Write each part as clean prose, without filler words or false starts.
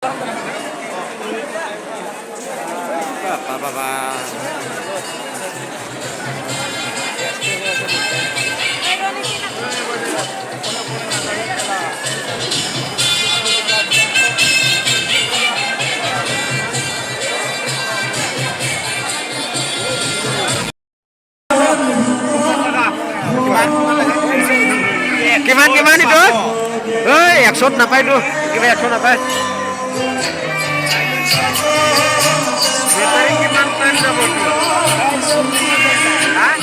কিমান itu? Oi, 100 নাপায় তো। কিবা 100 নাপায়। বেটারি কিমান টাইম যাব তো? हां?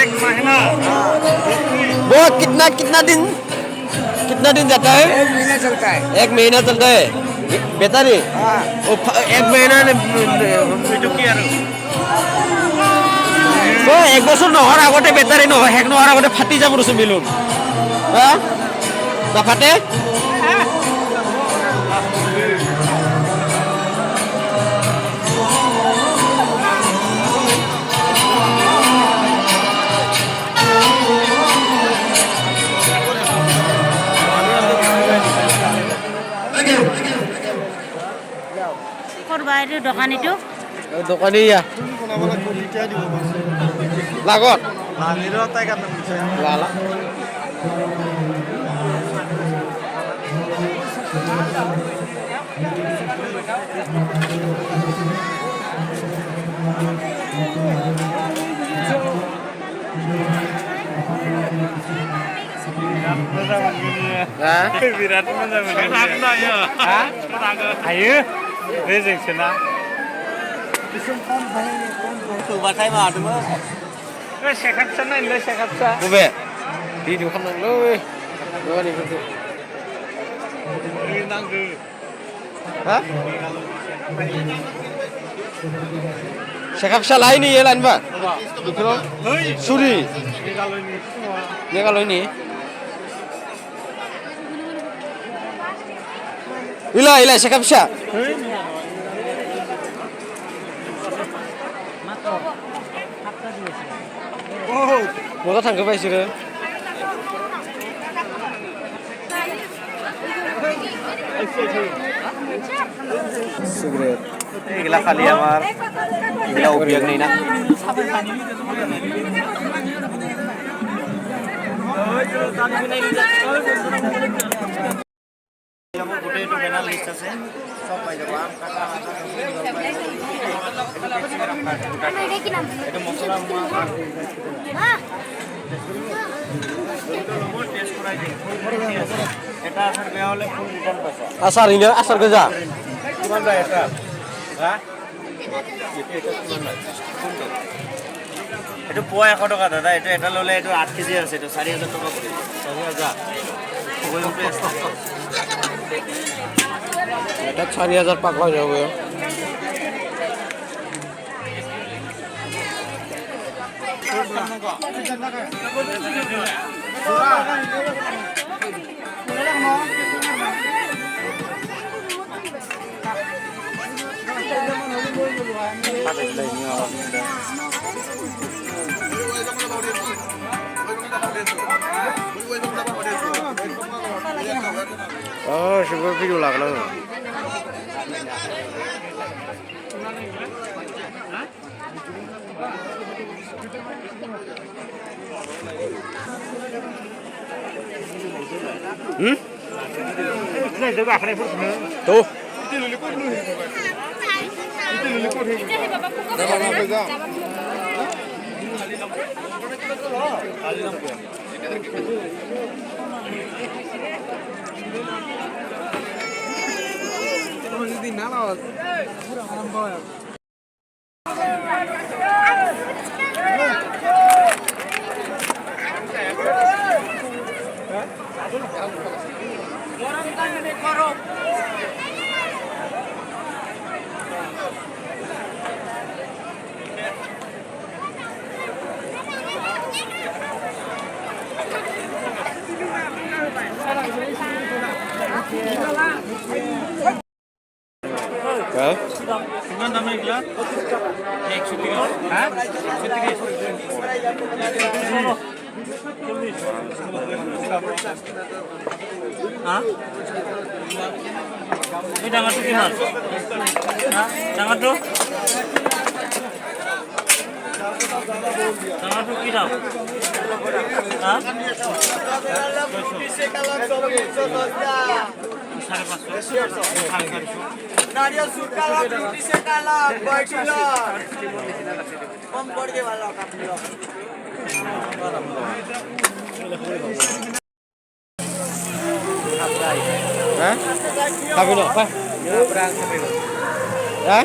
1 महीना। वो कितना दिन जाता है? 1 महीना चलता है। 1 महीना चलता है। बेटारी? हाँ। वो 1 महीना ने itu কি আৰু? ও 1 বছৰ নহৰ আগতে বেটাৰি নহয়, হেক নহৰ আগতে ফাটি যাব ৰছ মিলুন। হা? না ফাটে? বাইরে দোকানীটো দোকানী ইয়া লাগত Lala Virat mana mana ya? Ayo, rezeki sana. Batai mah tu mah. Sekat sana ini sekat sana. Bube, di dukan nang lo. Lo ni betul. Ini nang tu. Hah? Sekap salah ini ya lan pak. Betul. Suri. Ni kalau ini. Ila sekap sah. Oh, mau tak ke sih? Cigarette. Gila kali amar. Gila ubiak nih nak. গোটেই এইটো banner list আছে সব পাই যাব আম কাটা এইটো মছলা টেষ্ট কৰাই দিম এটা আচাৰ বেয়া হ'লে ফুল ৰিটাৰ্ণ পাইছা আচাৰ ইনে আচাৰ গজা কিমান যায় এটা হা এইটো পোৱা 100 টকা দাদা এইটো এটা ল'লে এইটো 8 কেজি আছে এইটো 4000 টকা পৰিব 4000 এটা 4000 পাকলা যাবে Oh, sugar video lah kalau. Tuh. Dengan nama iklan? 130. Hah? 130. Hah? এই ডাঙাটো কিমান ডাঙাটো ডাঙাটো কি দাম হ্যাঁ 550 नारियल सूट का लाख 20 का लाख बैठिलो कम पड़ के वाला काटिलो Hah? Tapi no, apa? Hah?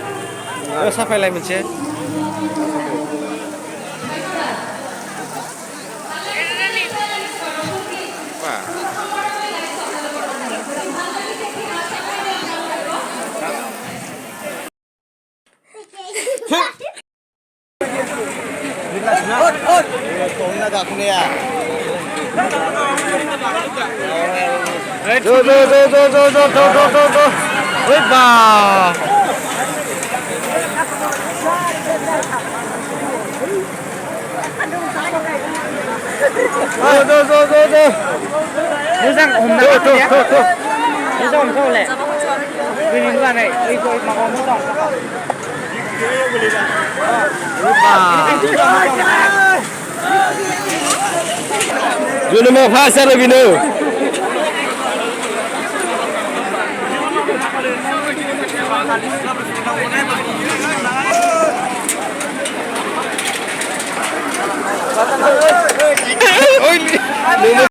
Sampai lain mencet. Wah. Wait ba. Nisang homda ya. Nisang homda le. Ini bukan nih. Itu makan homda. Guna mau pasar lagi nu. Oh ini.